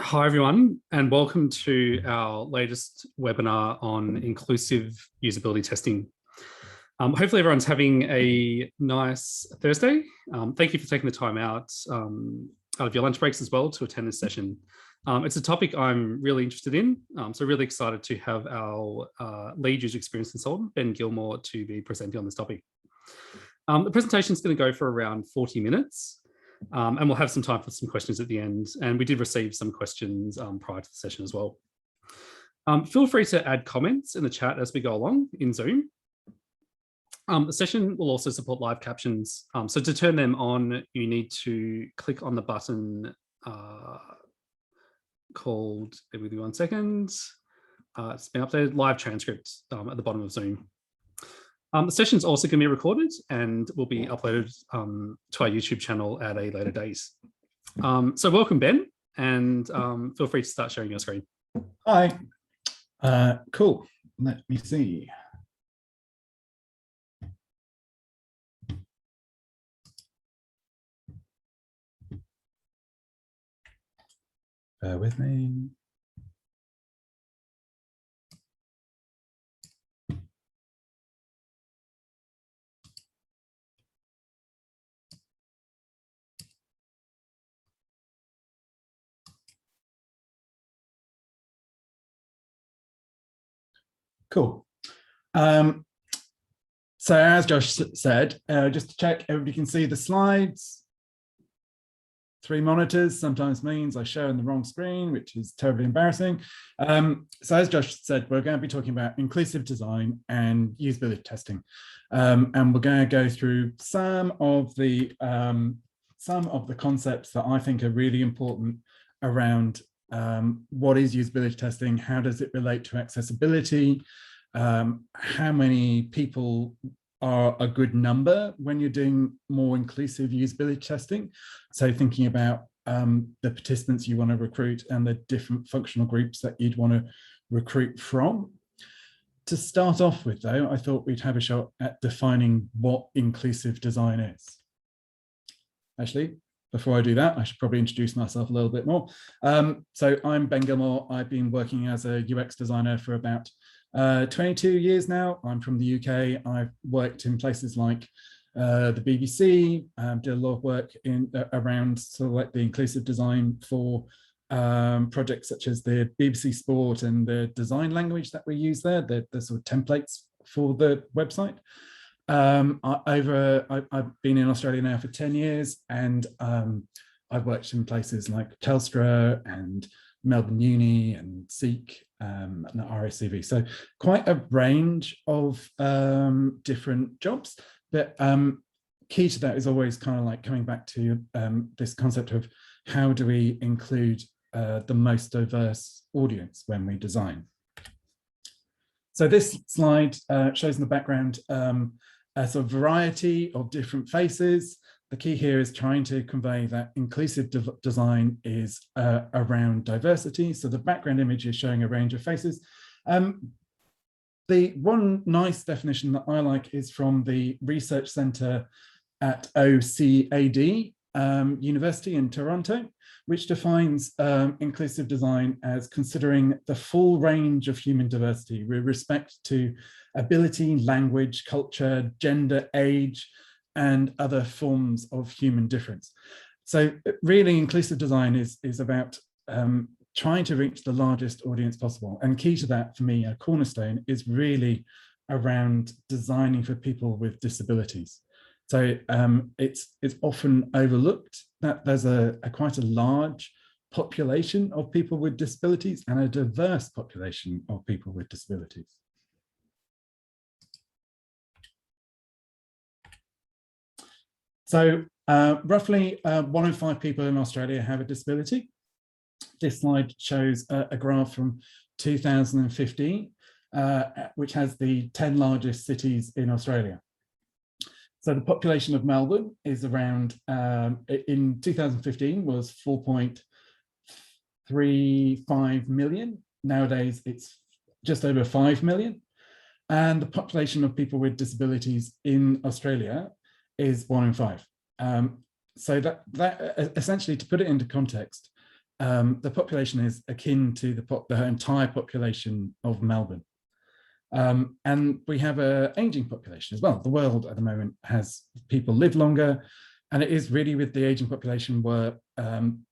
Hi, everyone, and welcome to our latest webinar on inclusive usability testing. Hopefully everyone's having a nice Thursday. Thank you for taking the time out of your lunch breaks as well to attend this session. It's a topic I'm really interested in, so really excited to have our lead user experience consultant, Ben Gilmore, to be presenting on this topic. The presentation is going to go for around 40 minutes. And we'll have some time for some questions at the end. And we did receive some questions prior to the session as well. Feel free to add comments in the chat as we go along in Zoom. The session will also support live captions. So to turn them on, you need to click on the button called, bear with me 1 second. It's been updated, live transcript at the bottom of Zoom. The session is also going to be recorded and will be uploaded to our YouTube channel at a later date. So welcome, Ben, and feel free to start sharing your screen. Hi. Cool. Let me see. Bear with me. Cool. So as Josh said, just to check, everybody can see the slides. 3 monitors sometimes means I show on the wrong screen, which is terribly embarrassing. So as Josh said, we're going to be talking about inclusive design and usability testing. And we're going to go through some of the concepts that I think are really important around what is usability testing, how does it relate to accessibility, how many people are a good number when you're doing more inclusive usability testing. So thinking about the participants you want to recruit and the different functional groups that you'd want to recruit from. To start off with though, I thought we'd have a shot at defining what inclusive design is. Actually, before I do that, I should probably introduce myself a little bit more. So I'm Ben Gilmore. I've been working as a UX designer for about 22 years now. I'm from the UK. I've worked in places like the BBC, did a lot of work around sort of like the inclusive design for projects such as the BBC Sport and the design language that we use there, the sort of templates for the website. I've been in Australia now for 10 years, and I've worked in places like Telstra and Melbourne Uni and Seek and RACV. So quite a range of different jobs, but key to that is always kind of like coming back to this concept of how do we include the most diverse audience when we design. So this slide shows in the background a sort of variety of different faces. The key here is trying to convey that inclusive design is around diversity. So the background image is showing a range of faces. The one nice definition that I like is from the research center at OCAD University in Toronto, which defines inclusive design as considering the full range of human diversity with respect to ability, language, culture, gender, age, and other forms of human difference. So really inclusive design is about trying to reach the largest audience possible. And key to that for me, a cornerstone, is really around designing for people with disabilities. So it's often overlooked that there's quite a large population of people with disabilities and a diverse population of people with disabilities. So roughly 1 in 5 people in Australia have a disability. This slide shows a graph from 2015, which has the 10 largest cities in Australia. So the population of Melbourne is around, in 2015 was 4.35 million. Nowadays, it's just over 5 million. And the population of people with disabilities in Australia is 1 in 5. So that essentially, to put it into context, the population is akin to the entire population of Melbourne. And we have an aging population as well. The world at the moment has people live longer, and it is really with the aging population where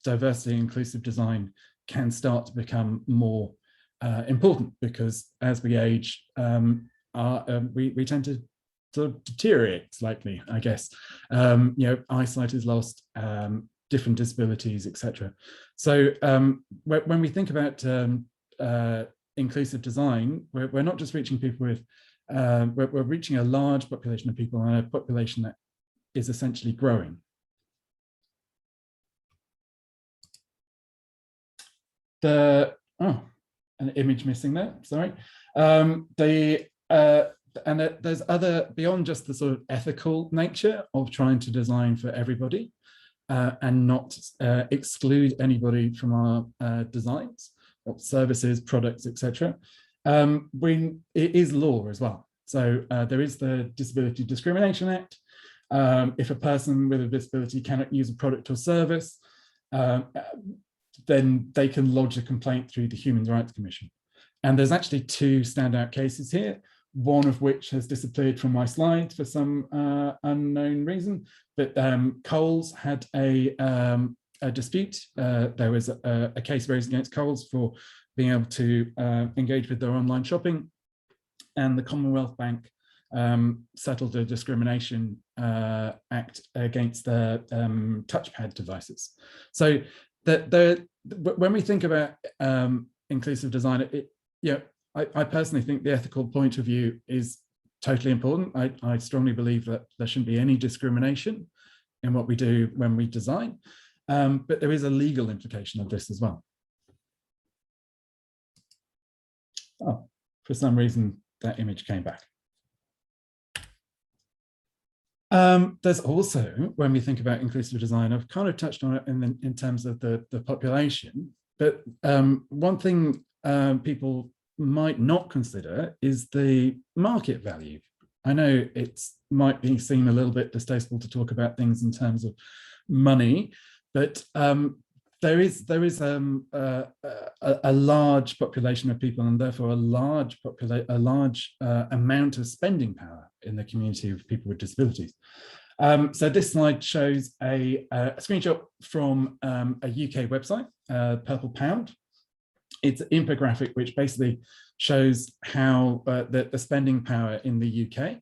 diversity and inclusive design can start to become more important, because as we age, we tend to sort of deteriorate slightly, I guess. Eyesight is lost, different disabilities, etc. So when we think about inclusive design, we're not just reaching people with, we're reaching a large population of people, and a population that is essentially growing. An image missing there, sorry. There's other, beyond just the sort of ethical nature of trying to design for everybody and not exclude anybody from our designs, services, products, etc. It is law as well. So there is the Disability Discrimination Act. If a person with a disability cannot use a product or service, then they can lodge a complaint through the Human Rights Commission. And there's actually two standout cases here, one of which has disappeared from my slide for some unknown reason. But Coles had a dispute. There was a case raised against Coles for being able to engage with their online shopping, and the Commonwealth Bank settled a discrimination act against their touchpad devices. So when we think about inclusive design, I personally think the ethical point of view is totally important. I strongly believe that there shouldn't be any discrimination in what we do when we design, but there is a legal implication of this as well. Oh, for some reason, that image came back. There's also, when we think about inclusive design, I've kind of touched on it in terms of the population, but one thing people might not consider is the market value. I know it might seem a little bit distasteful to talk about things in terms of money, but there is a large population of people, and therefore a large amount of spending power in the community of people with disabilities. So this slide shows a screenshot from a UK website, Purple Pound. It's an infographic which basically shows how the spending power in the UK.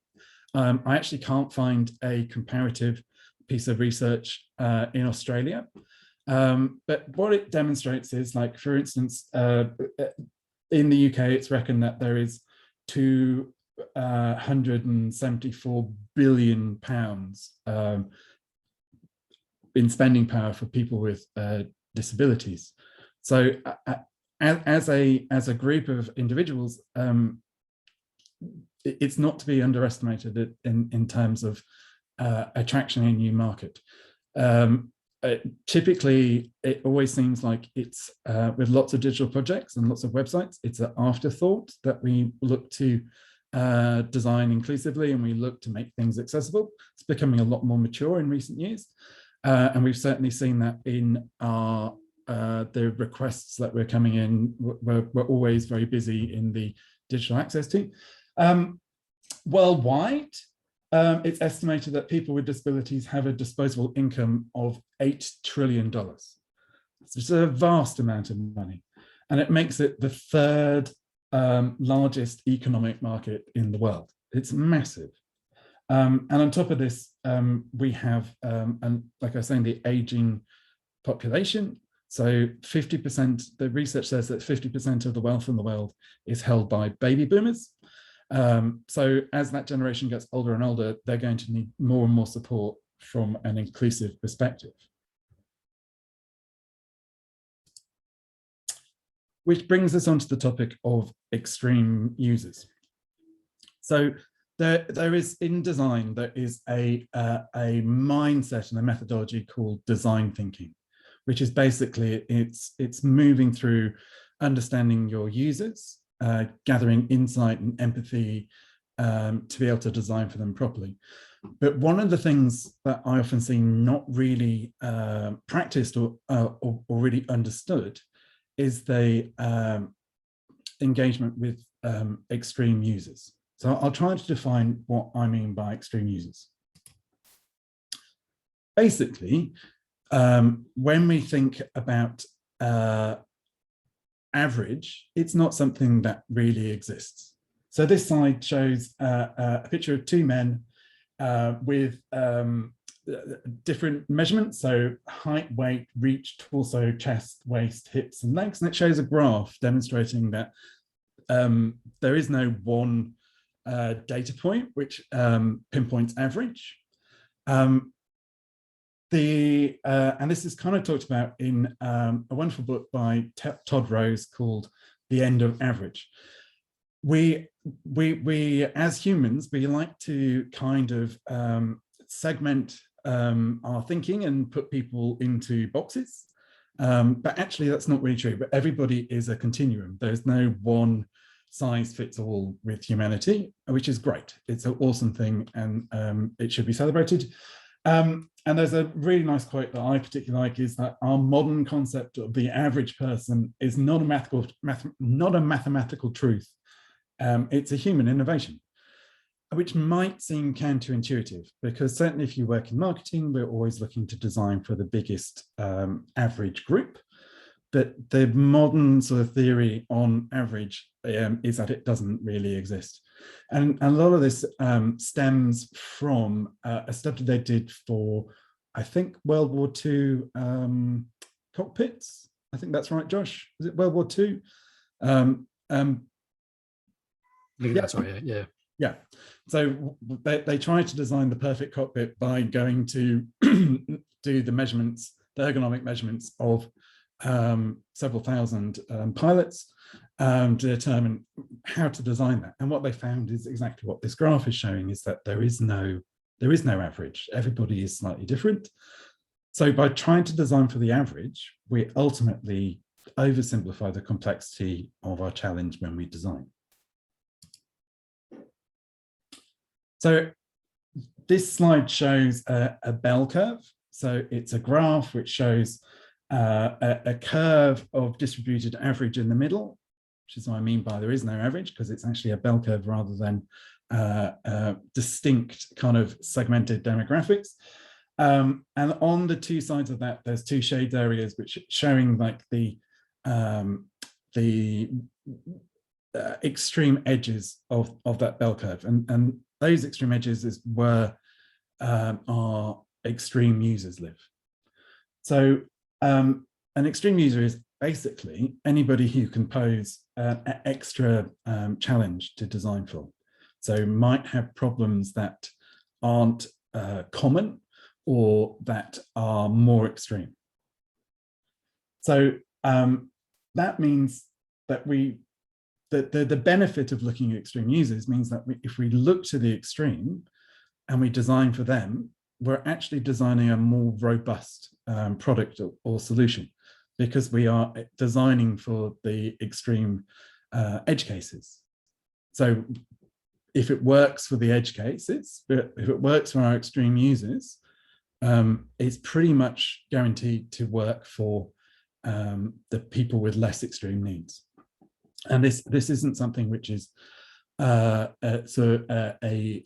I actually can't find a comparative piece of research in Australia. But what it demonstrates is, like, for instance, in the UK, it's reckoned that there is £274 billion in spending power for people with disabilities. So as a group of individuals, it's not to be underestimated in terms of attraction in a new market. Typically, it always seems like it's with lots of digital projects and lots of websites, it's an afterthought that we look to design inclusively, and we look to make things accessible. It's becoming a lot more mature in recent years, and we've certainly seen that in our the requests that we're coming in. We're always very busy in the digital access team. Worldwide, it's estimated that people with disabilities have a disposable income of $8 trillion. It's a vast amount of money, and it makes it the third largest economic market in the world. It's massive. And on top of this, we have, and like I was saying, the aging population. So 50%, the research says that 50% of the wealth in the world is held by baby boomers. So as that generation gets older and older, they're going to need more and more support from an inclusive perspective. Which brings us onto the topic of extreme users. So there is, in design, there is a mindset and a methodology called design thinking, which is basically, it's moving through understanding your users, gathering insight and empathy to be able to design for them properly. But one of the things that I often see not really practiced or really understood is the engagement with extreme users. So I'll try to define what I mean by extreme users. Basically, when we think about average, it's not something that really exists. So this slide shows a picture of two men with different measurements, so height, weight, reach, torso, chest, waist, hips, and legs, and it shows a graph demonstrating that there is no one data point which pinpoints average. And this is kind of talked about in a wonderful book by Todd Rose called The End of Average. We as humans, we like to kind of segment our thinking and put people into boxes, but actually that's not really true. But everybody is a continuum. There's no one size fits all with humanity, which is great. It's an awesome thing, and it should be celebrated. And there's a really nice quote that I particularly like, is that our modern concept of the average person is not a mathematical truth. It's a human innovation, which might seem counterintuitive, because certainly if you work in marketing, we're always looking to design for the biggest average group. But the modern sort of theory on average is that it doesn't really exist. And a lot of this stems from a study they did for, I think, World War II cockpits. I think that's right, Josh. Is it World War II? I think that's right, yeah. Yeah. So they tried to design the perfect cockpit by going to do the measurements, the ergonomic measurements of several thousand pilots to determine how to design that. And what they found is exactly what this graph is showing, is that there is no average. Everybody is slightly different. So by trying to design for the average, we ultimately oversimplify the complexity of our challenge when we design. So this slide shows a bell curve. So it's a graph which shows a curve of distributed average in the middle, which is what I mean by there is no average, because it's actually a bell curve rather than distinct kind of segmented demographics. And on the two sides of that, there's two shade areas which are showing like the extreme edges of that bell curve, and those extreme edges is where our extreme users live. So an extreme user is basically anybody who can pose an extra challenge to design for. So might have problems that aren't common or that are more extreme. So that means that the benefit of looking at extreme users means that if we look to the extreme and we design for them, we're actually designing a more robust product or solution, because we are designing for the extreme edge cases. So if it works for the edge cases, if it works for our extreme users, it's pretty much guaranteed to work for the people with less extreme needs. And this isn't something which is a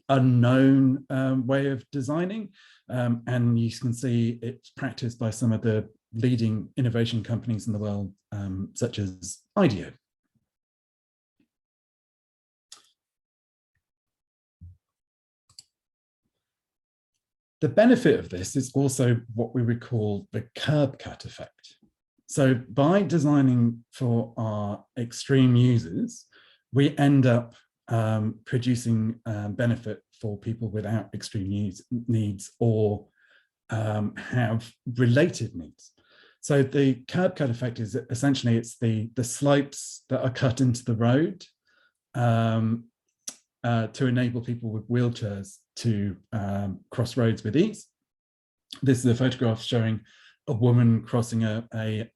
unknown way of designing, and you can see it's practiced by some of the leading innovation companies in the world, such as IDEO. The benefit of this is also what we would call the curb cut effect. So by designing for our extreme users, we end up producing benefit for people without extreme needs or have related needs. So the curb cut effect is essentially it's the slopes that are cut into the road to enable people with wheelchairs to cross roads with ease. This is a photograph showing a woman crossing a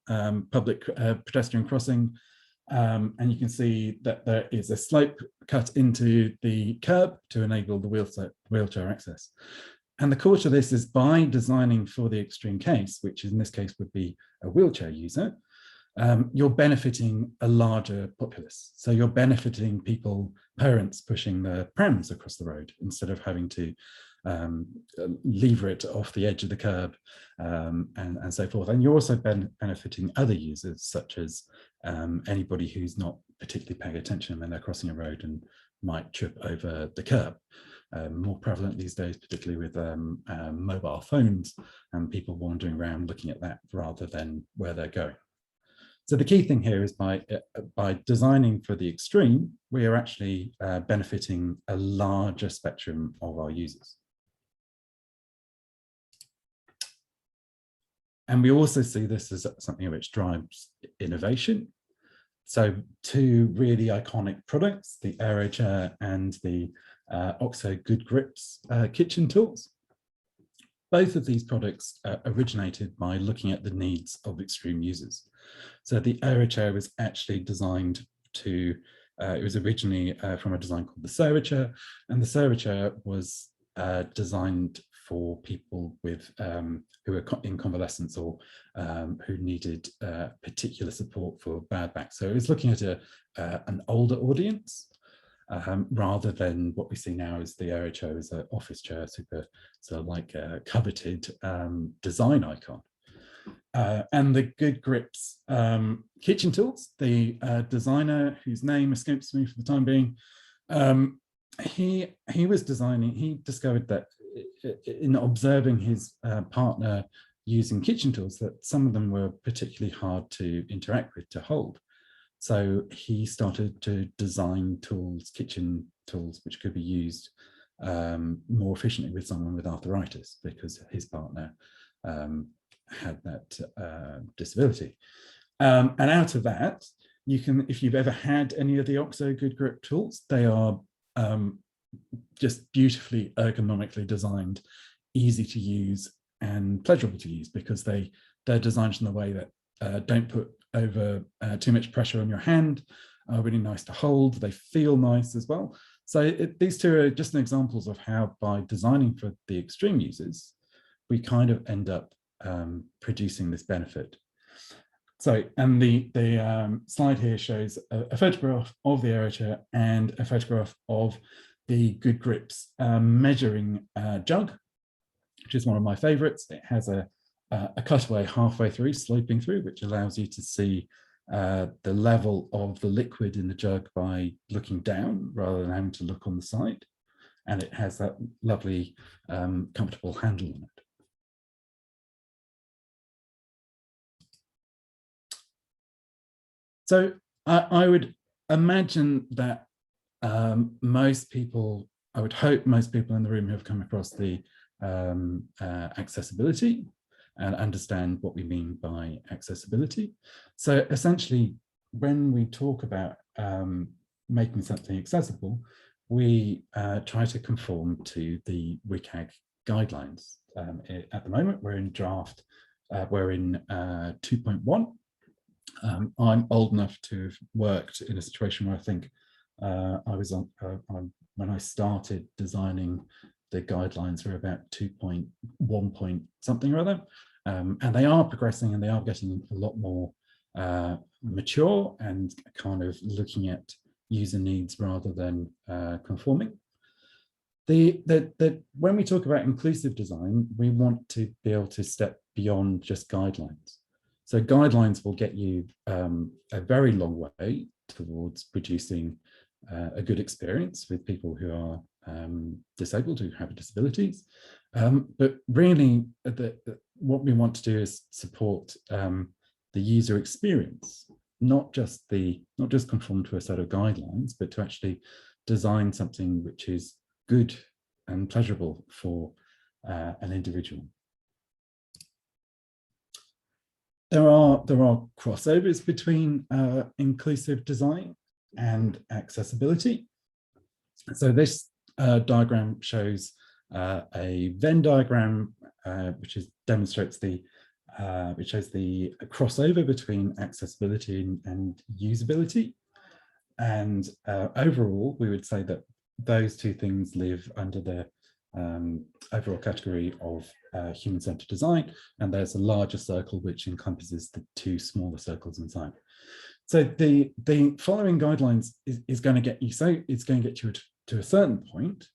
public pedestrian crossing And you can see that there is a slope cut into the curb to enable the wheelchair access. And the core to this is by designing for the extreme case, which in this case would be a wheelchair user, you're benefiting a larger populace. So you're benefiting people, parents pushing their prams across the road instead of having to lever it off the edge of the curb and so forth. And you're also benefiting other users, such as anybody who's not particularly paying attention when they're crossing a road and might trip over the curb. More prevalent these days, particularly with mobile phones and people wandering around looking at that rather than where they're going. So the key thing here is by designing for the extreme, we are actually benefiting a larger spectrum of our users. And we also see this as something which drives innovation. So two really iconic products, the AeroChair and the OXO Good Grips kitchen tools. Both of these products originated by looking at the needs of extreme users. So the AeroChair was actually designed to, it was originally from a design called the ServaChair, and the ServaChair was designed for people with who are in convalescence or who needed particular support for bad back. So it was looking at an older audience rather than what we see now as the AeroChair as an office chair, super sort of like a coveted design icon. And the Good Grips kitchen tools, the designer whose name escapes me for the time being, he was designing, he discovered that in observing his partner using kitchen tools, that some of them were particularly hard to interact with, to hold. So he started to design tools, kitchen tools, which could be used more efficiently with someone with arthritis, because his partner had that disability. And out of that, you can, if you've ever had any of the OXO Good Grip tools, they are just beautifully ergonomically designed, easy to use and pleasurable to use, because they're designed in a way that don't put over too much pressure on your hand, are really nice to hold, they feel nice as well. So these two are just examples of how by designing for the extreme users, we kind of end up producing this benefit. So, and the slide here shows a photograph of the AeroChair and a photograph of the Good Grips measuring jug, which is one of my favorites. It has a cutaway halfway through, sloping through, which allows you to see the level of the liquid in the jug by looking down rather than having to look on the side. And it has that lovely, comfortable handle on it. So I would imagine that most people, I would hope most people in the room have come across the accessibility and understand what we mean by accessibility. So essentially, when we talk about making something accessible, we try to conform to the WCAG guidelines. At the moment, we're in draft, we're in 2.1. I'm old enough to have worked in a situation where I think I was on, when I started designing, the guidelines were about 2.1 point something or other. And they are progressing and they are getting a lot more mature and kind of looking at user needs rather than conforming. When we talk about inclusive design, we want to be able to step beyond just guidelines. So guidelines will get you a very long way towards producing a good experience with people who are disabled, who have disabilities. But really, what we want to do is support the user experience, not just conform to a set of guidelines, but to actually design something which is good and pleasurable for an individual. There are crossovers between inclusive design and accessibility. So this diagram shows a Venn diagram which demonstrates the which shows the crossover between accessibility and usability. And overall, we would say that those two things live under the overall category of human-centered design, and there's a larger circle which encompasses the two smaller circles inside. So the following guidelines is going to get you, so it's going to get you to a certain point,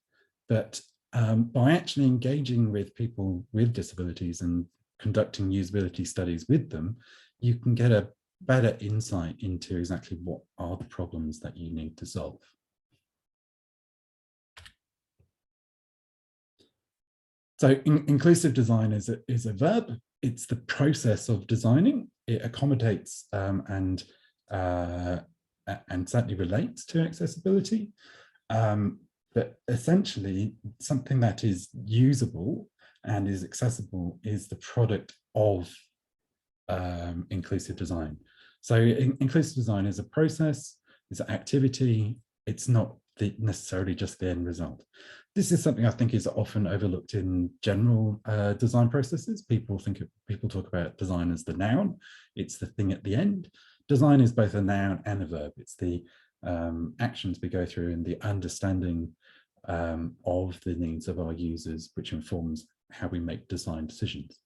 but by actually engaging with people with disabilities and conducting usability studies with them, you can get a better insight into exactly what are the problems that you need to solve. So inclusive design is a verb. It's the process of designing. It accommodates and certainly relates to accessibility. But essentially, something that is usable and is accessible is the product of inclusive design. So inclusive design is a process, it's an activity, it's not necessarily just the end result. This is something I think is often overlooked in general design processes. People talk about design as the noun, it's the thing at the end. Design is both a noun and a verb. It's the actions we go through and the understanding of the needs of our users, which informs how we make design decisions.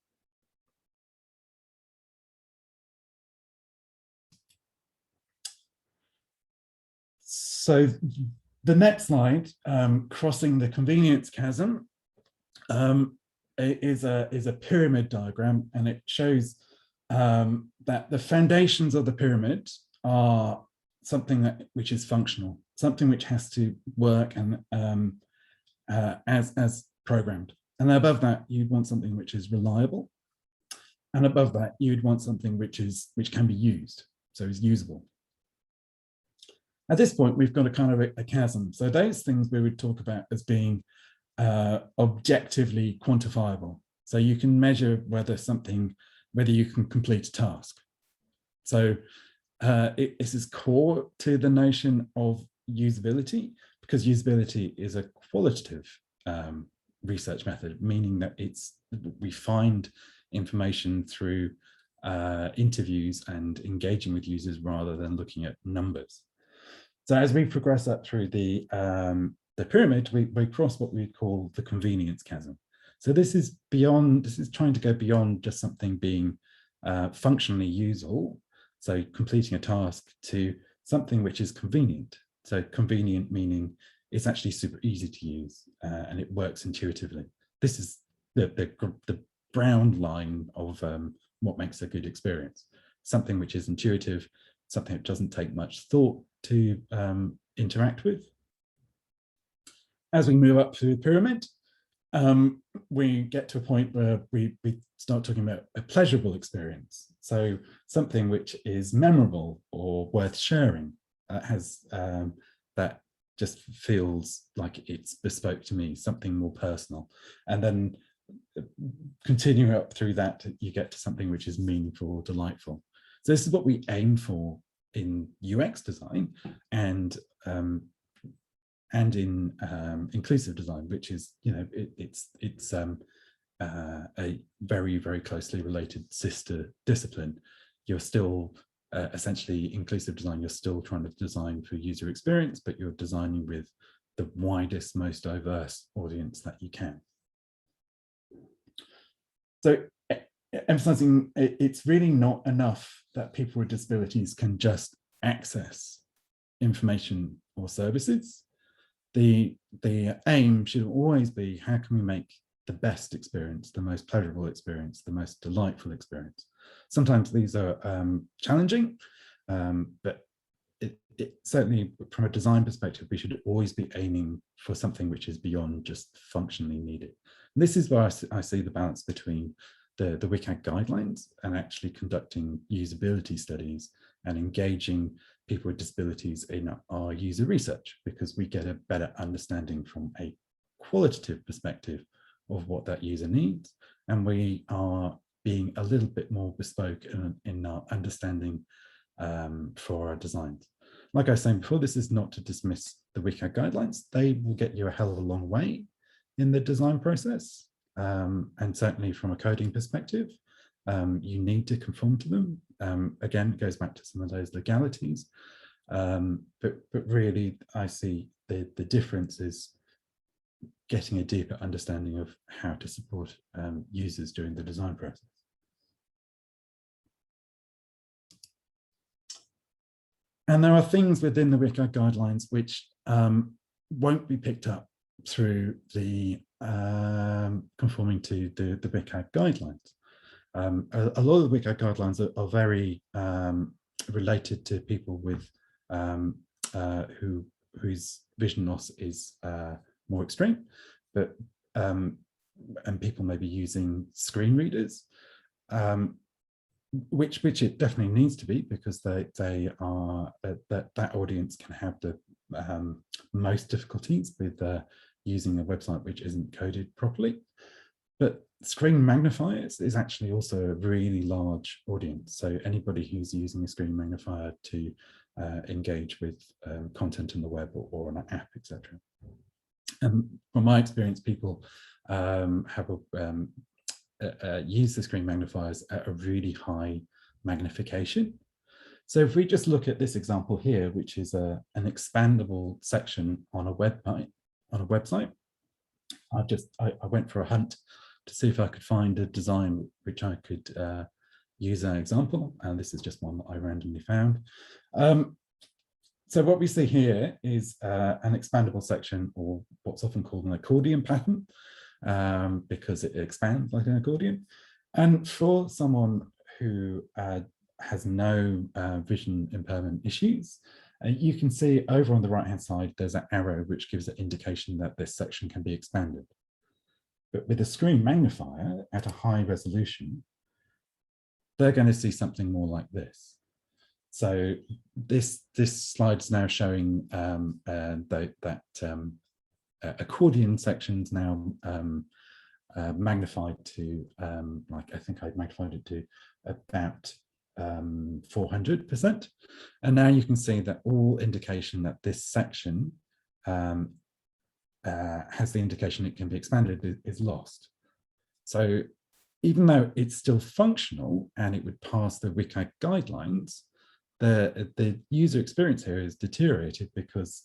So the next slide, crossing the convenience chasm, is a pyramid diagram, and it shows that the foundations of the pyramid are something which is functional, something which has to work and as programmed. And above that, you'd want something which is reliable. And above that, you'd want something which can be used, so is usable. At this point, we've got a kind of a chasm. So those things we would talk about as being objectively quantifiable. So you can measure whether you can complete a task. So this is core to the notion of usability, because usability is a qualitative research method, meaning that we find information through interviews and engaging with users rather than looking at numbers. So as we progress up through the pyramid, we cross what we call the convenience chasm. So this is trying to go beyond just something being functionally usable, so completing a task, to something which is convenient. So convenient meaning it's actually super easy to use and it works intuitively. This is the brown line of what makes a good experience. Something which is intuitive, something that doesn't take much thought to interact with. As we move up through the pyramid, we get to a point where we start talking about a pleasurable experience. So something which is memorable or worth sharing, that just feels like it's bespoke to me, something more personal. And then continuing up through that, you get to something which is meaningful or delightful. So this is what we aim for in UX design and in inclusive design, which is, it's a very, very closely related sister discipline. You're still essentially inclusive design, you're still trying to design for user experience, but you're designing with the widest, most diverse audience that you can. So emphasizing it's really not enough that people with disabilities can just access information or services. The aim should always be, how can we make the best experience, the most pleasurable experience, the most delightful experience? Sometimes these are challenging, but it certainly from a design perspective, we should always be aiming for something which is beyond just functionally needed. And this is where I see the balance between the WCAG guidelines and actually conducting usability studies and engaging people with disabilities in our user research, because we get a better understanding from a qualitative perspective of what that user needs. And we are being a little bit more bespoke in our understanding for our designs. Like I was saying before, this is not to dismiss the WCAG guidelines. They will get you a hell of a long way in the design process. And certainly from a coding perspective, you need to conform to them. Again, it goes back to some of those legalities. But really, I see the difference is getting a deeper understanding of how to support users during the design process. And there are things within the WCAG guidelines which won't be picked up through the conforming to the WCAG guidelines. A lot of the WCAG guidelines are very related to people with whose vision loss is more extreme, but and people may be using screen readers, which it definitely needs to be, because they are that audience can have the most difficulties with using a website which isn't coded properly. But screen magnifiers is actually also a really large audience. So anybody who's using a screen magnifier to engage with content on the web or on an app, etc. And from my experience, people have use the screen magnifiers at a really high magnification. So if we just look at this example here, which is an expandable section on a website, I went for a hunt to see if I could find a design which I could use as an example, and this is just one that I randomly found. So what we see here is an expandable section, or what's often called an accordion pattern, because it expands like an accordion. And for someone who has no vision impairment issues, you can see over on the right-hand side, there's an arrow which gives an indication that this section can be expanded. But with a screen magnifier at a high resolution, they're going to see something more like this. So this slide is now showing that accordion sections now magnified to, like I think I magnified it to about 400%. And now you can see that all indication that this section has the indication it can be expanded is lost. So even though it's still functional and it would pass the WCAG guidelines, the user experience here is deteriorated, because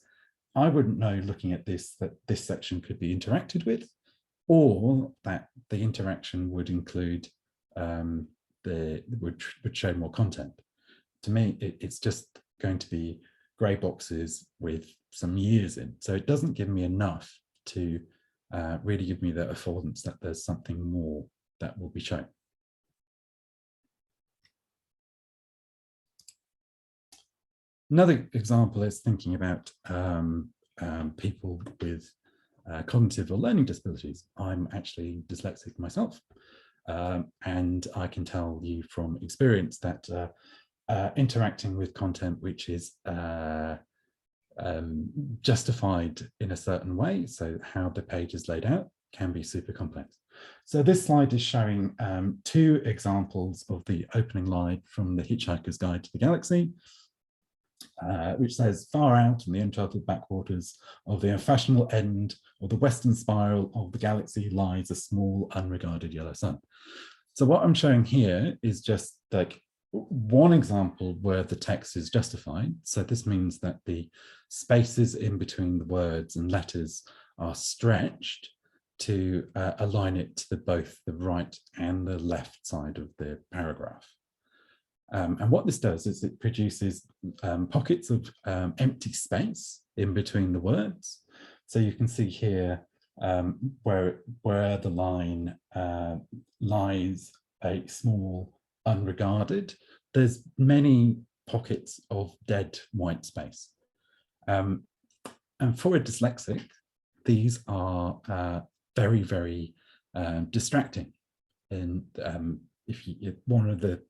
I wouldn't know looking at this that this section could be interacted with, or that the interaction would include would show more content. To me, it's just going to be grey boxes with some years in. So it doesn't give me enough to really give me the affordance that there's something more that will be shown. Another example is thinking about people with cognitive or learning disabilities. I'm actually dyslexic myself, and I can tell you from experience that interacting with content which is justified in a certain way, so how the page is laid out, can be super complex. So this slide is showing two examples of the opening line from The Hitchhiker's Guide to the Galaxy, which says, "Far out in the uncharted backwaters of the unfashionable end of the western spiral of the galaxy lies a small unregarded yellow sun." So what I'm showing here is just like one example where the text is justified. So this means that the spaces in between the words and letters are stretched to align it to both the right and the left side of the paragraph. And what this does is it produces pockets of empty space in between the words. So you can see here where the line lies a small unregarded, there's many pockets of dead white space. And for a dyslexic, these are very, very distracting. And one of the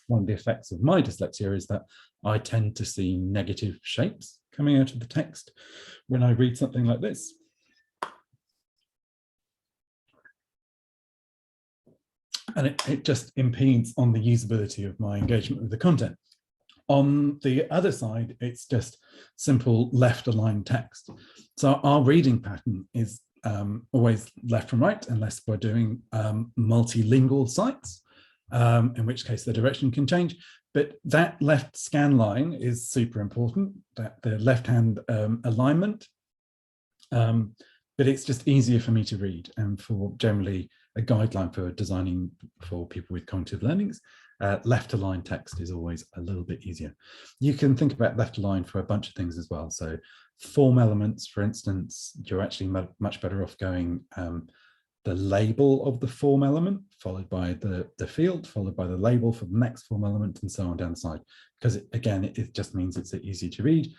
effects of my dyslexia is that I tend to see negative shapes coming out of the text when I read something like this. And it just impedes on the usability of my engagement with the content. On the other side, it's just simple left aligned text. So our reading pattern is always left from right unless we're doing multilingual sites, in which case the direction can change. But that left scan line is super important, that the left-hand alignment. But it's just easier for me to read, and for generally a guideline for designing for people with cognitive learnings, left aligned text is always a little bit easier. You can think about left aligned for a bunch of things as well. So form elements, for instance, you're actually much better off going the label of the form element, followed by the field, followed by the label for the next form element, and so on down the side. Because it just means it's easy to read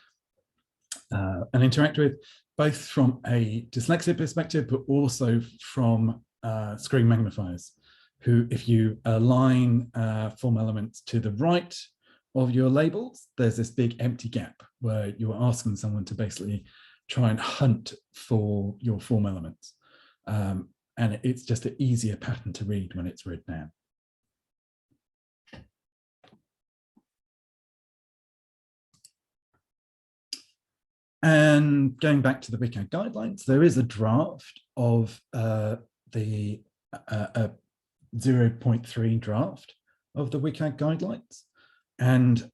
and interact with, both from a dyslexia perspective, but also from screen magnifiers, who, if you align form elements to the right of your labels, there's this big empty gap where you're asking someone to basically try and hunt for your form elements. And it's just an easier pattern to read when it's written down. And going back to the WCAG guidelines, there is a draft of the 0.3 draft of the WCAG guidelines. And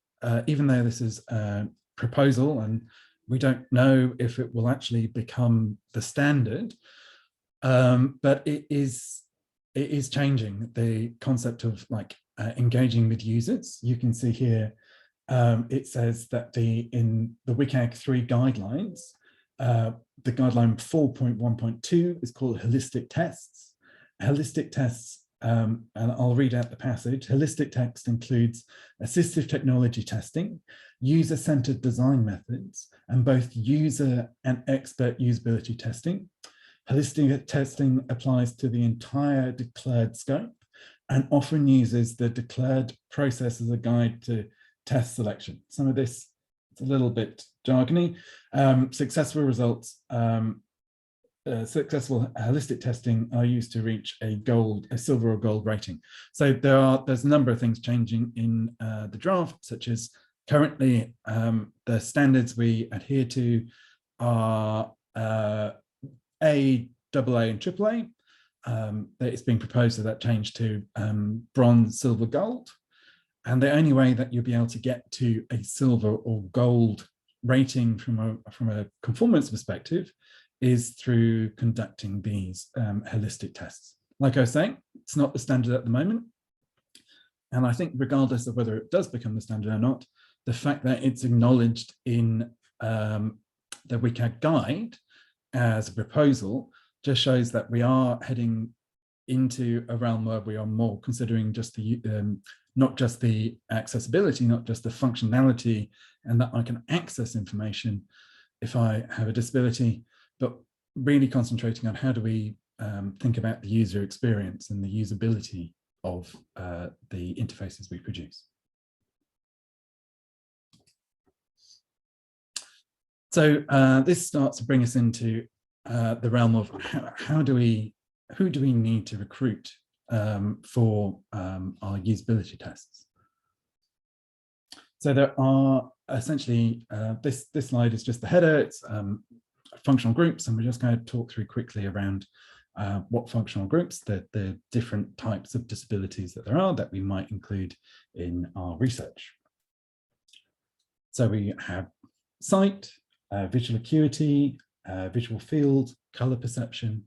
even though this is a proposal and we don't know if it will actually become the standard, but it is changing the concept of like engaging with users. You can see here, it says that in the WCAG 3 guidelines, the guideline 4.1.2 is called holistic tests. Holistic tests, and I'll read out the passage. Holistic text includes assistive technology testing, user-centered design methods, and both user and expert usability testing. Holistic testing applies to the entire declared scope and often uses the declared process as a guide to test selection. Some of this, it's a little bit jargony. Successful results, successful holistic testing are used to reach a silver or gold rating. So there's a number of things changing in the draft, such as currently the standards we adhere to are A, AA, and AAA. It's being proposed that change to bronze, silver, gold. And the only way that you'll be able to get to a silver or gold rating from a conformance perspective is through conducting these holistic tests. Like I was saying, it's not the standard at the moment. And I think regardless of whether it does become the standard or not, the fact that it's acknowledged in the WCAG guide as a proposal just shows that we are heading into a realm where we are more considering just the not just the accessibility, not just the functionality, and that I can access information if I have a disability, but really concentrating on how do we think about the user experience and the usability of the interfaces we produce. So this starts to bring us into the realm of who do we need to recruit for our usability tests. So there are essentially, this slide is just the header, it's functional groups, and we're just going to talk through quickly around what functional groups, the different types of disabilities that there are that we might include in our research. So we have sight, visual acuity, visual field, color perception.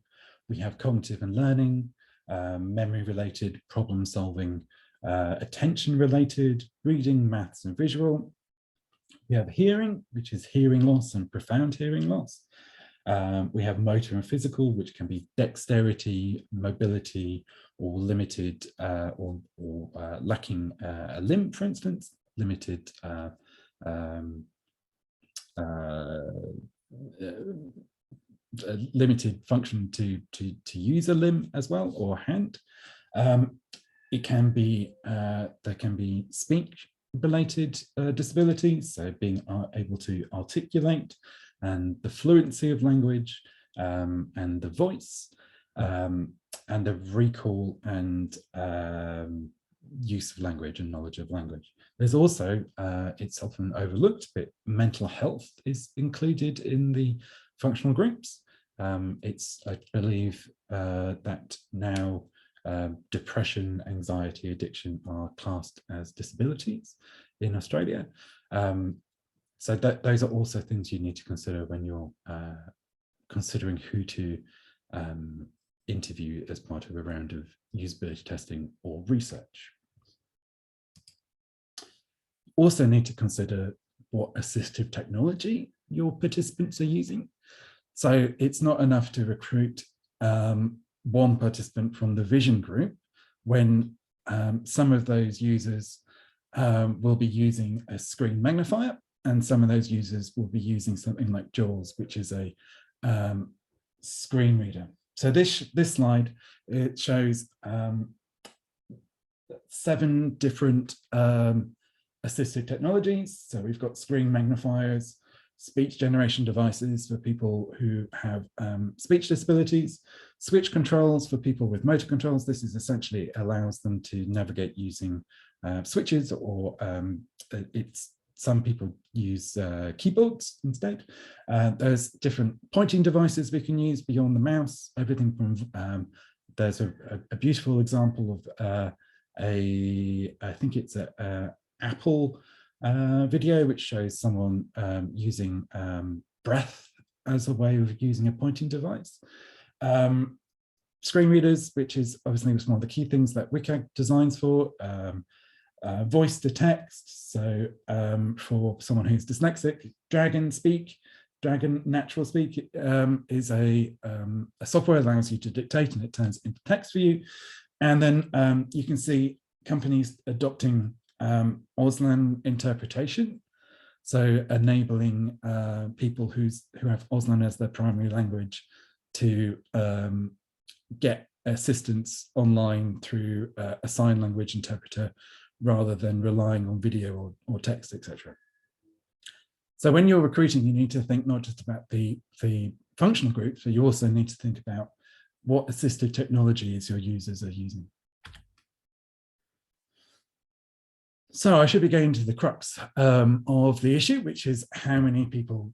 We have cognitive and learning, memory-related, problem-solving, attention-related, reading, maths, and visual. We have hearing, which is hearing loss and profound hearing loss. We have motor and physical, which can be dexterity, mobility, or limited or lacking a limb, for instance, limited limited function to use a limb as well, or hand. It can be there can be speech related disabilities, so being able to articulate and the fluency of language, and the voice, and the recall and use of language and knowledge of language. There's also, it's often overlooked, but mental health is included in the functional groups. I believe that now depression, anxiety, addiction are classed as disabilities in Australia. So those are also things you need to consider when you're considering who to interview as part of a round of usability testing or research. Also need to consider what assistive technology your participants are using. So it's not enough to recruit one participant from the vision group when some of those users will be using a screen magnifier, and some of those users will be using something like JAWS, which is a screen reader. So this slide, it shows 7 different assistive technologies. So we've got screen magnifiers, speech generation devices for people who have speech disabilities, switch controls for people with motor controls. This is essentially allows them to navigate using switches, or some people use keyboards instead. There's different pointing devices we can use beyond the mouse, everything from, there's a beautiful example of I think it's a Apple video, which shows someone using breath as a way of using a pointing device. Screen readers, which is obviously one of the key things that WCAG designs for. Voice to text, so for someone who's dyslexic, Dragon Natural Speak is a software that allows you to dictate and it turns into text for you. And then you can see companies adopting Auslan interpretation, so enabling people who have Auslan as their primary language to get assistance online through a sign language interpreter, rather than relying on video or text, etc. So when you're recruiting, you need to think not just about the functional groups, but you also need to think about what assistive technologies your users are using. So I should be going to the crux of the issue, which is how many people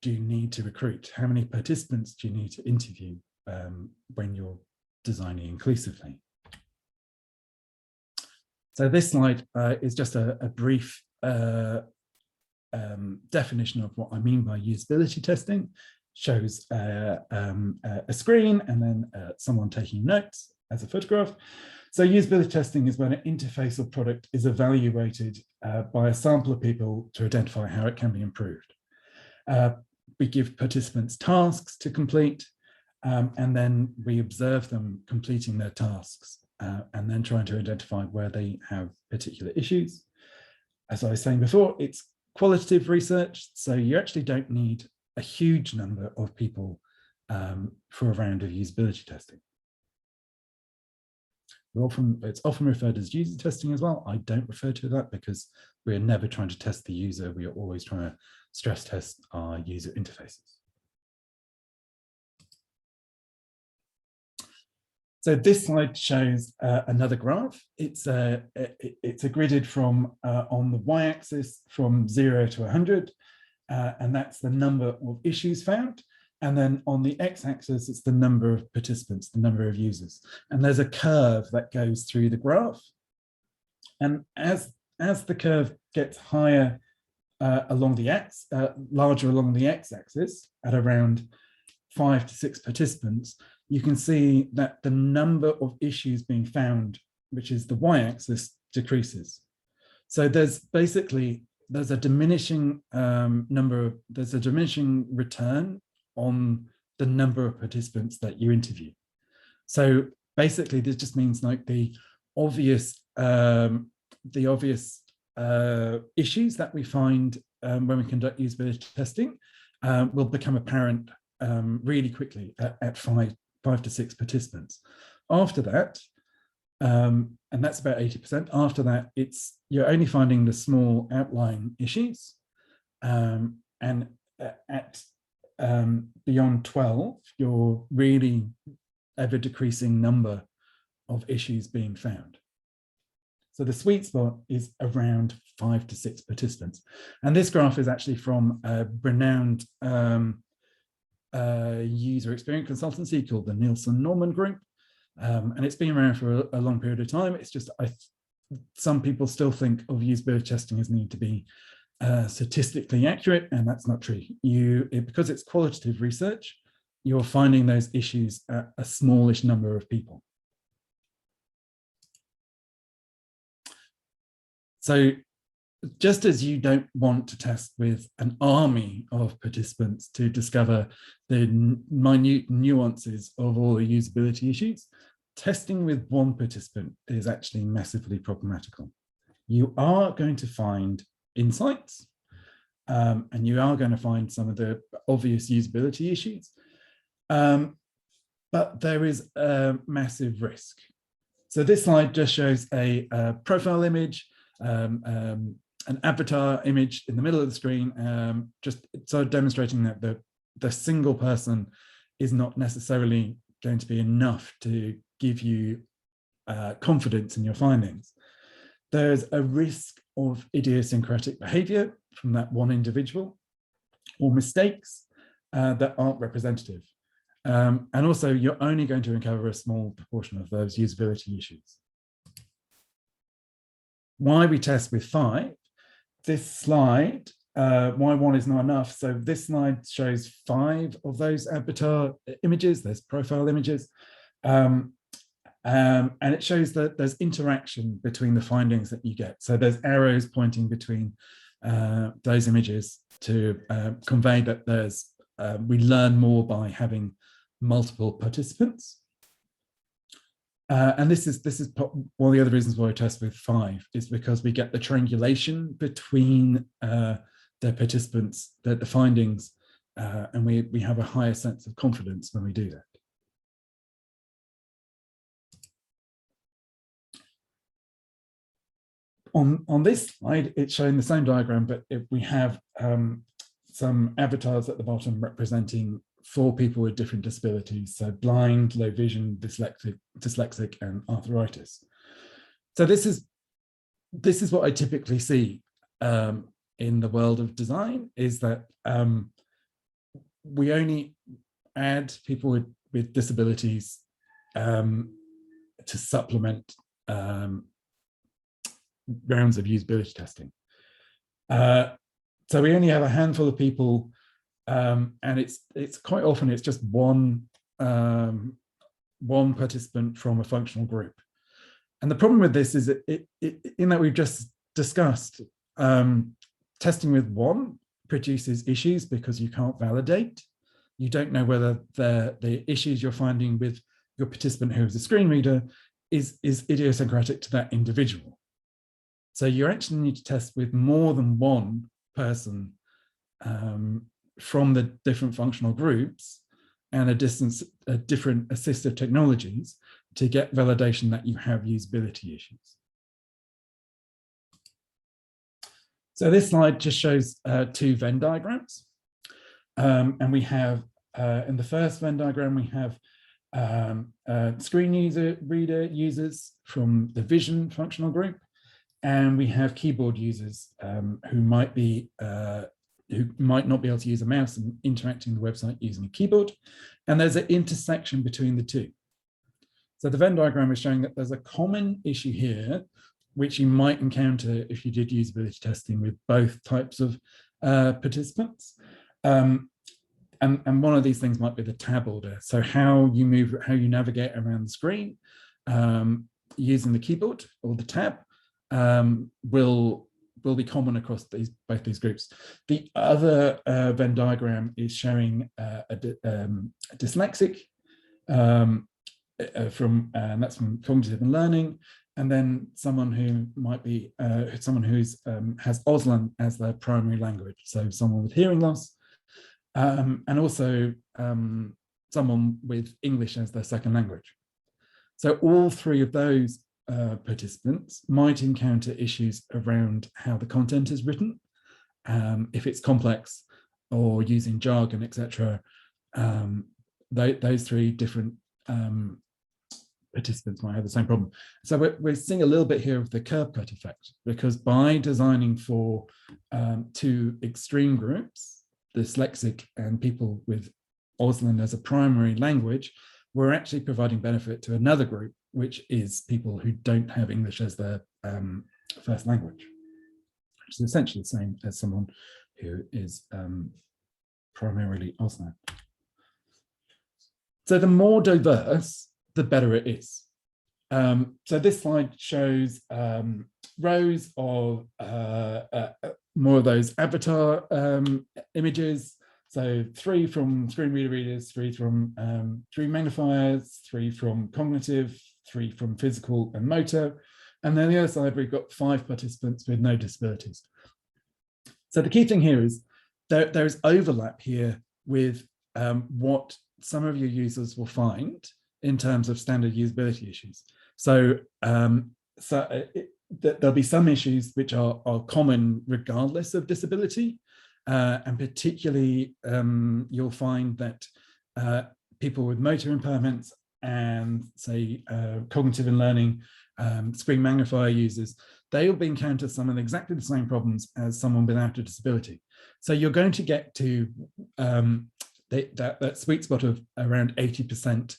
do you need to recruit? How many participants do you need to interview when you're designing inclusively? So this slide is just a brief definition of what I mean by usability testing. Shows a screen and then someone taking notes as a photograph. So usability testing is when an interface or product is evaluated by a sample of people to identify how it can be improved. We give participants tasks to complete, and then we observe them completing their tasks. And then trying to identify where they have particular issues. As I was saying before, it's qualitative research, so you actually don't need a huge number of people for a round of usability testing. It's often referred as user testing as well. I don't refer to that because we're never trying to test the user. We are always trying to stress test our user interfaces. So this slide shows another graph. It's gridded from on the y-axis from 0 to 100, and that's the number of issues found. And then on the x-axis, it's the number of participants, the number of users. And there's a curve that goes through the graph. And as the curve gets higher along the larger along the x-axis at around 5 to 6 participants, you can see that the number of issues being found, which is the y-axis, decreases. So there's a diminishing there's a diminishing return on the number of participants that you interview. So basically, this just means like the obvious issues that we find when we conduct usability testing will become apparent really quickly at 5 to 6 participants. After that, and that's about 80%. After that, you're only finding the small outlying issues, and at beyond 12, you're really ever decreasing number of issues being found. So the sweet spot is around 5 to 6 participants. And this graph is actually from a renowned user experience consultancy called the Nielsen Norman Group. And it's been around for a long period of time. It's just, some people still think of usability testing as need to be statistically accurate, and that's not true. Because it's qualitative research, you're finding those issues at a smallish number of people. So just as you don't want to test with an army of participants to discover the minute nuances of all the usability issues, testing with one participant is actually massively problematical. You are going to find insights, and you are going to find some of the obvious usability issues, but there is a massive risk. So this slide just shows a profile image, an avatar image in the middle of the screen, just so demonstrating that the single person is not necessarily going to be enough to give you confidence in your findings. There's a risk of idiosyncratic behavior from that one individual, or mistakes that aren't representative. And also, you're only going to uncover a small proportion of those usability issues. Why we test with 5? This slide, why 1 is not enough. So this slide shows 5 of those avatar images, there's profile images. And it shows that there's interaction between the findings that you get. So there's arrows pointing between those images to convey that there's we learn more by having multiple participants. And this is one of the other reasons why I test with 5 is because we get the triangulation between the participants, the findings, and we have a higher sense of confidence when we do that. On this slide, it's showing the same diagram, but we have some avatars at the bottom representing 4 people with different disabilities, so blind, low vision, dyslexic, and arthritis. So this is what I typically see in the world of design, is that we only add people with disabilities to supplement rounds of usability testing. So we only have a handful of people, and it's quite often it's just one participant from a functional group. And the problem with this is that in that we've just discussed, testing with 1 produces issues because you can't validate. You don't know whether the issues you're finding with your participant who is a screen reader is idiosyncratic to that individual. So you actually need to test with more than 1 person from the different functional groups and different assistive technologies to get validation that you have usability issues. So this slide just shows 2 Venn diagrams. And we have, in the first Venn diagram, we have screen reader users from the vision functional group. And we have keyboard users who might not be able to use a mouse and interacting with the website using a keyboard. And there's an intersection between the 2. So the Venn diagram is showing that there's a common issue here, which you might encounter if you did usability testing with both types of participants. And one of these things might be the tab order. So how you navigate around the screen using the keyboard or the tab will be common across both these groups. The other Venn diagram is showing a dyslexic and that's from cognitive and learning, and then someone who might be someone who's has Auslan as their primary language, so someone with hearing loss, and also someone with English as their second language. So all 3 of those participants might encounter issues around how the content is written, if it's complex or using jargon, etc. Those 3 different participants might have the same problem. So we're seeing a little bit here of the curb cut effect, because by designing for 2 extreme groups, dyslexic and people with Auslan as a primary language, we're actually providing benefit to another group, which is people who don't have English as their first language, which is essentially the same as someone who is primarily Auslan. So the more diverse, the better it is. So this slide shows rows of more of those avatar images. So 3 from screen reader readers, 3 from screen magnifiers, 3 from cognitive, 3 from physical and motor. And then the other side, we've got 5 participants with no disabilities. So the key thing here is there is overlap here with what some of your users will find in terms of standard usability issues. So, there'll be some issues which are common regardless of disability, and particularly you'll find that people with motor impairments and say cognitive and learning screen magnifier users, they will encounter some of exactly the same problems as someone without a disability. So you're going to get to that sweet spot of around 80%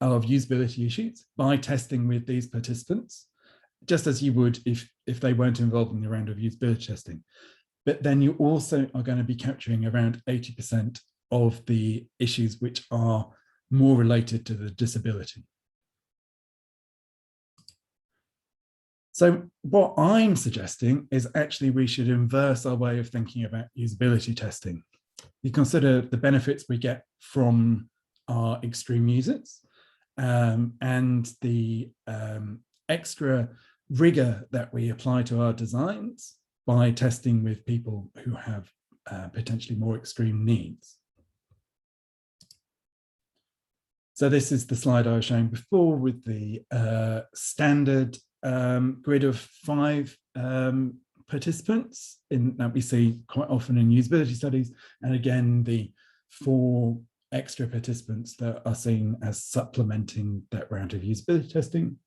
of usability issues by testing with these participants, just as you would if they weren't involved in the round of usability testing. But then you also are going to be capturing around 80% of the issues which are more related to the disability. So what I'm suggesting is actually we should inverse our way of thinking about usability testing. You consider the benefits we get from our extreme users and the extra rigor that we apply to our designs by testing with people who have potentially more extreme needs. So this is the slide I was showing before with the standard grid of 5 participants that we see quite often in usability studies, and again the 4 extra participants that are seen as supplementing that round of usability testing.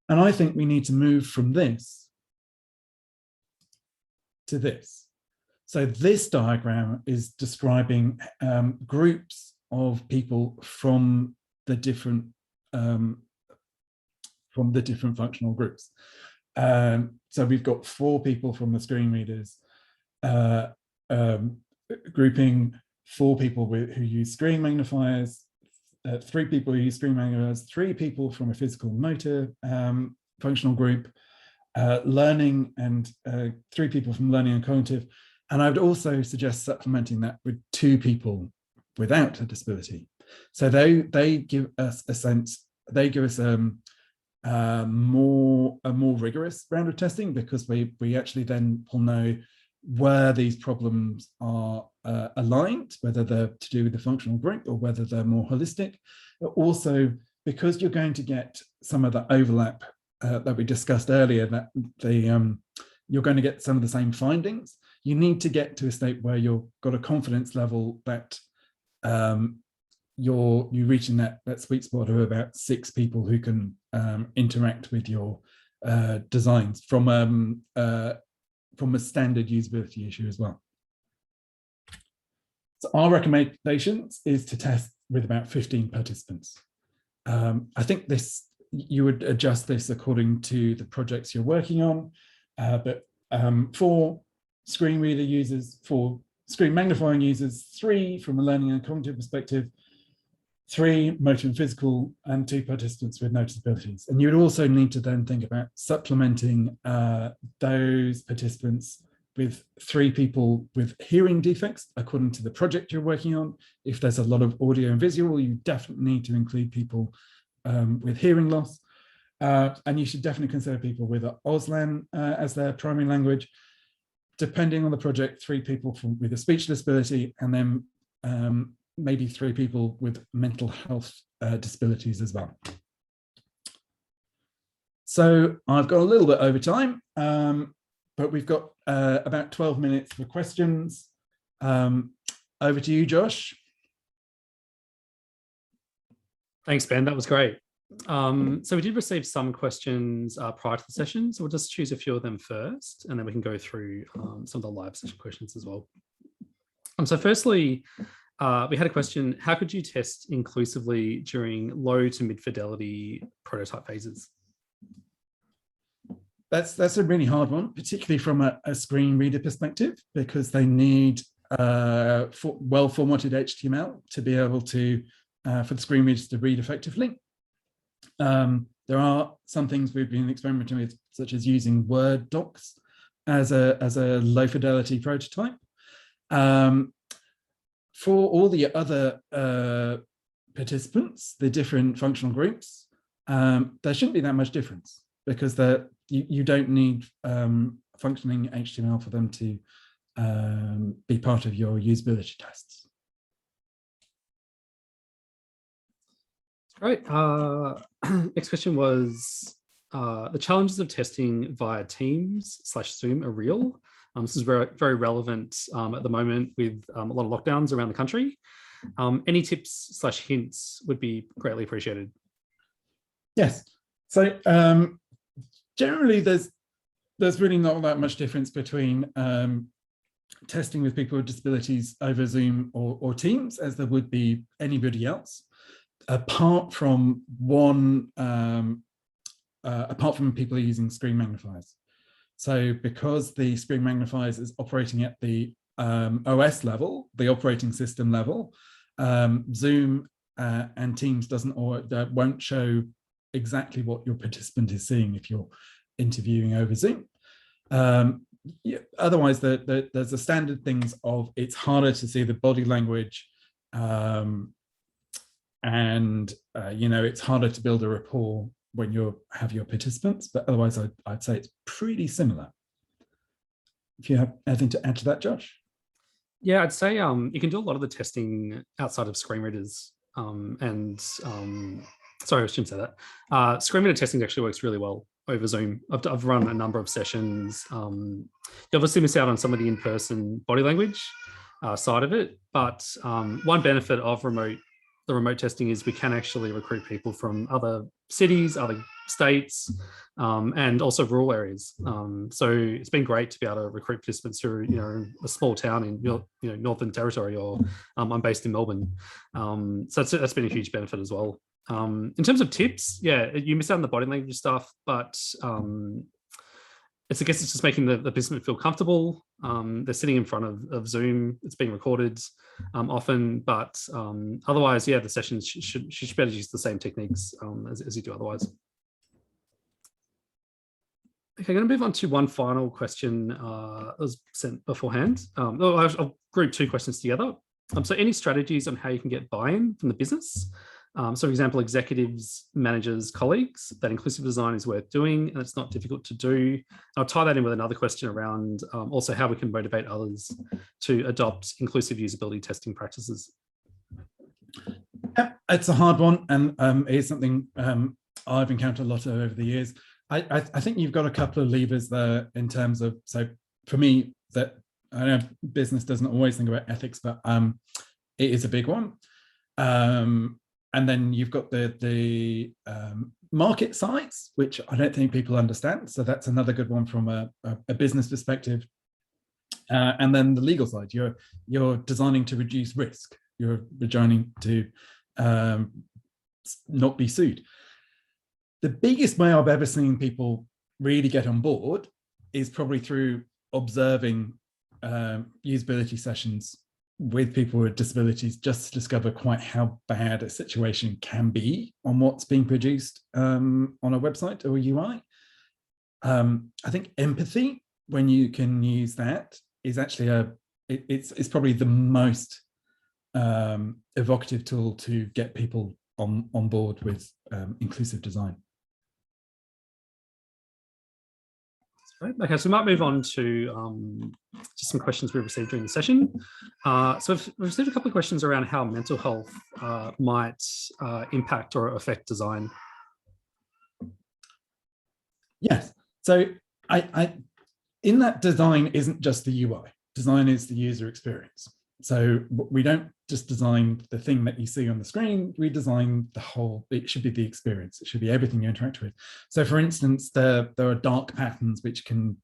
And I think we need to move from this to this. So this diagram is describing groups of people from the different functional groups. So we've got 4 people from the screen readers, grouping 4 people who use screen magnifiers, 3 people who use screen magnifiers, 3 people from a physical motor functional group, learning, and 3 people from learning and cognitive. And I would also suggest supplementing that with 2 people without a disability. So they give us a sense, they give us a more rigorous round of testing, because we actually then will know where these problems are aligned, whether they're to do with the functional group or whether they're more holistic. But also, because you're going to get some of the overlap that we discussed earlier, that you're going to get some of the same findings, you need to get to a state where you've got a confidence level that you're reaching that sweet spot of about 6 people who can interact with your designs from a standard usability issue as well. So our recommendations is to test with about 15 participants. I think you would adjust this according to the projects you're working on, but 4 screen reader users, 4 screen magnifying users, 3 from a learning and cognitive perspective, 3 motor and physical, and 2 participants with no disabilities. And you would also need to then think about supplementing those participants with 3 people with hearing defects according to the project you're working on. If there's a lot of audio and visual, you definitely need to include people with hearing loss. And you should definitely consider people with Auslan as their primary language. Depending on the project, 3 people with a speech disability, and then maybe 3 people with mental health disabilities as well. So I've got a little bit over time, but we've got about 12 minutes for questions. Over to you, Josh. Thanks, Ben. That was great. So we did receive some questions prior to the session, so we'll just choose a few of them first, and then we can go through some of the live session questions as well. So firstly, We had a question, how could you test inclusively during low to mid fidelity prototype phases? That's a really hard one, particularly from a screen reader perspective, because they need well-formatted HTML to be able to, for the screen readers to read effectively. There are some things we've been experimenting with, such as using Word docs as a low fidelity prototype. For all the other participants, the different functional groups, there shouldn't be that much difference, because you don't need functioning HTML for them to be part of your usability tests. Great. Next question was, the challenges of testing via Teams/Zoom are real. This is very, very relevant at the moment with a lot of lockdowns around the country. Any tips/hints would be greatly appreciated. Yes. So generally, there's really not that much difference between testing with people with disabilities over Zoom or Teams as there would be anybody else, apart from people using screen magnifiers. So because the screen magnifiers is operating at the OS level, the operating system level, Zoom and Teams won't show exactly what your participant is seeing if you're interviewing over Zoom. Otherwise, there's the standard things of it's harder to see the body language, and it's harder to build a rapport when you have your participants, but otherwise I'd say it's pretty similar. If you have anything to add to that, Josh? Yeah, I'd say you can do a lot of the testing outside of screen readers, sorry, I shouldn't say that. Screen reader testing actually works really well over Zoom. I've run a number of sessions. You obviously miss out on some of the in-person body language side of it, but one benefit of the remote testing is we can actually recruit people from other cities, other states, and also rural areas. So it's been great to be able to recruit participants who are, in a small town in Northern Territory, or I'm based in Melbourne. So that's been a huge benefit as well. In terms of tips, yeah, you miss out on the body language stuff, but I guess it's just making the participant feel comfortable. They're sitting in front of Zoom. It's being recorded often, but otherwise, yeah, the sessions should be able to use the same techniques as you do otherwise. Okay, I'm going to move on to one final question that was sent beforehand. I'll group two questions together. So any strategies on how you can get buy-in from the business? So for example, executives, managers, colleagues, that inclusive design is worth doing and it's not difficult to do. I'll tie that in with another question around also how we can motivate others to adopt inclusive usability testing practices. Yeah, it's a hard one, and it is something I've encountered a lot of over the years. I think you've got a couple of levers there in terms of, so for me, that I know business doesn't always think about ethics, but it is a big one. And then you've got the market sides, which I don't think people understand. So that's another good one from a business perspective. And then the legal side, you're designing to reduce risk. You're designing to not be sued. The biggest way I've ever seen people really get on board is probably through observing usability sessions with people with disabilities, just to discover quite how bad a situation can be on what's being produced on a website or a UI. I think empathy, when you can use that, is actually it's probably the most evocative tool to get people on board with inclusive design. Okay, so we might move on to just some questions we received during the session. So we've received a couple of questions around how mental health might impact or affect design. Yes, so I in that, design isn't just the UI. Design is the user experience. So we don't just design the thing that you see on the screen, we design the whole, it should be the experience. It should be everything you interact with. So for instance, there are dark patterns which can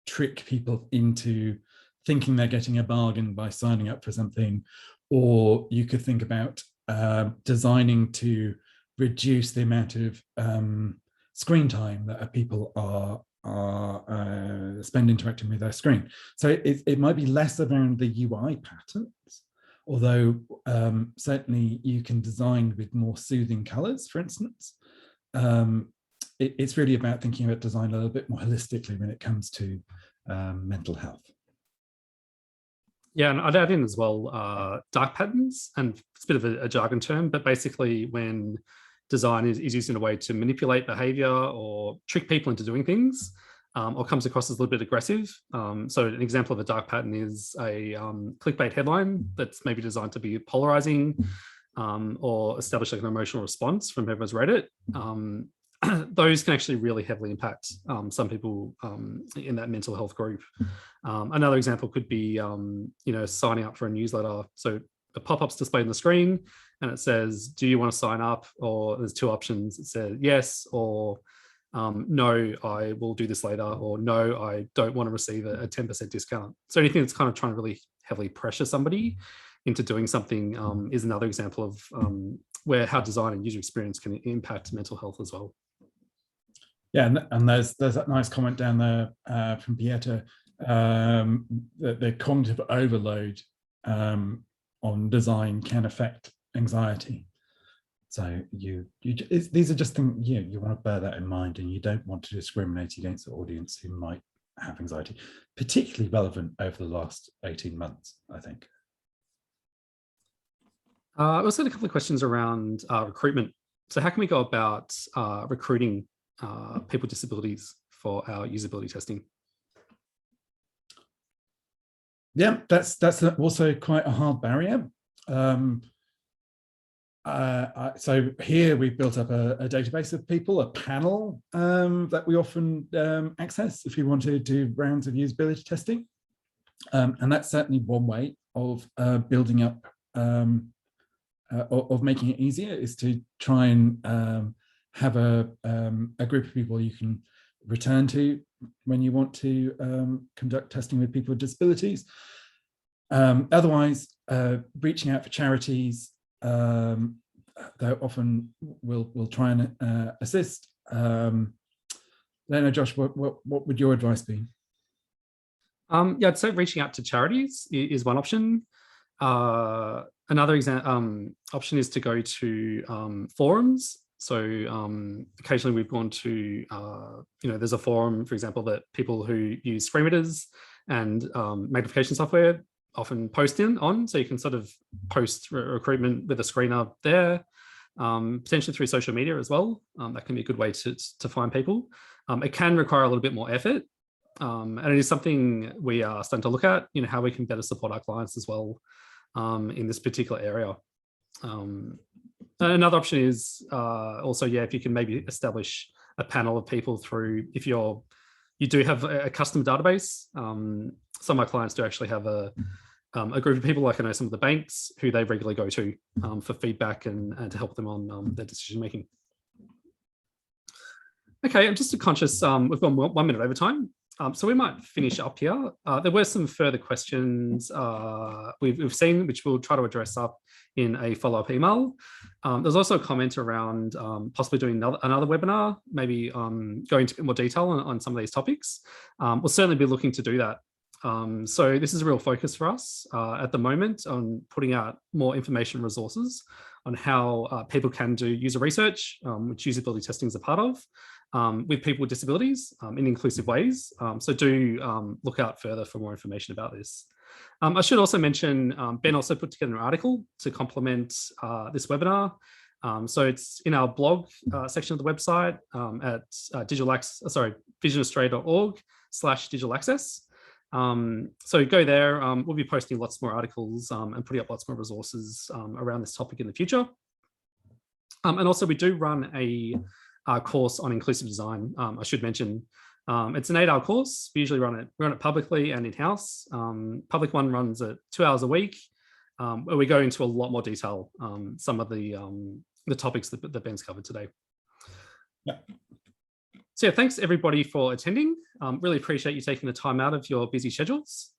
trick people into thinking they're getting a bargain by signing up for something, or you could think about designing to reduce the amount of screen time that people are spend interacting with their screen. So it might be less around the UI patterns, although certainly you can design with more soothing colors, for instance. It's really about thinking about design a little bit more holistically when it comes to mental health. Yeah, and I'd add in as well dark patterns, and it's a bit of a jargon term, but basically when design is used in a way to manipulate behavior or trick people into doing things, or comes across as a little bit aggressive. So an example of a dark pattern is a clickbait headline that's maybe designed to be polarizing or establish like an emotional response from whoever's read it. Those can actually really heavily impact some people in that mental health group. Another example could be, signing up for a newsletter. So a pop-up's displayed on the screen and it says, do you want to sign up? Or there's two options. It says yes, or no, I will do this later, or no, I don't want to receive a 10% discount. So anything that's kind of trying to really heavily pressure somebody into doing something is another example of where how design and user experience can impact mental health as well. Yeah, and there's that nice comment down there from Pieter, that the cognitive overload on design can affect anxiety. So these are just things you want to bear that in mind, and you don't want to discriminate against the audience who might have anxiety, particularly relevant over the last 18 months, I think. I also had a couple of questions around recruitment. So how can we go about recruiting people with disabilities for our usability testing? Yeah, that's also quite a hard barrier. So here we've built up a database of people, a panel that we often access if we want to do rounds of usability testing. And that's certainly one way of building up, of making it easier, is to try and have a group of people you can return to when you want to conduct testing with people with disabilities. Otherwise, reaching out for charities, they often will try and assist. Lena, Josh, what would your advice be? Yeah, I'd say reaching out to charities is one option. Another option is to go to forums. So occasionally we've gone to, there's a forum, for example, that people who use screen readers and magnification software often post on. So you can sort of post recruitment with a screener there, potentially through social media as well. That can be a good way to find people. It can require a little bit more effort. And it is something we are starting to look at, how we can better support our clients as well in this particular area. Another option is also, if you can maybe establish a panel of people through, if you do have a custom database. Some of my clients do actually have a group of people, like I know some of the banks who they regularly go to for feedback and to help them on their decision making. Okay, I'm just conscious we've gone 1 minute over time. So we might finish up here. There were some further questions we've seen, which we'll try to address up in a follow-up email. There's also a comment around possibly doing another webinar, maybe going into a bit more detail on some of these topics. We'll certainly be looking to do that. So this is a real focus for us at the moment on putting out more information resources on how people can do user research, which usability testing is a part of, with people with disabilities in inclusive ways. So do look out further for more information about this. I should also mention, Ben also put together an article to complement this webinar. So it's in our blog section of the website at visionaustralia.org/digital access. So go there. We'll be posting lots more articles and putting up lots more resources around this topic in the future. And also we do run a course on inclusive design. I should mention it's an 8-hour course. We usually run it publicly and in-house. Public one runs at 2 hours a week, where we go into a lot more detail, some of the topics that Ben's covered today. Yeah. So yeah, thanks everybody for attending. Really appreciate you taking the time out of your busy schedules.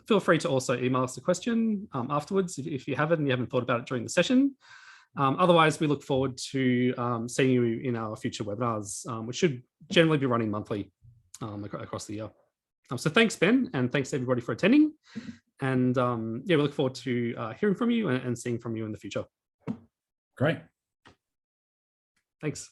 Feel free to also email us a question afterwards if you haven't and you haven't thought about it during the session. Otherwise, we look forward to seeing you in our future webinars, which should generally be running monthly across the year. So thanks, Ben, and thanks everybody for attending. And yeah, we look forward to hearing from you and seeing from you in the future. Great. Thanks.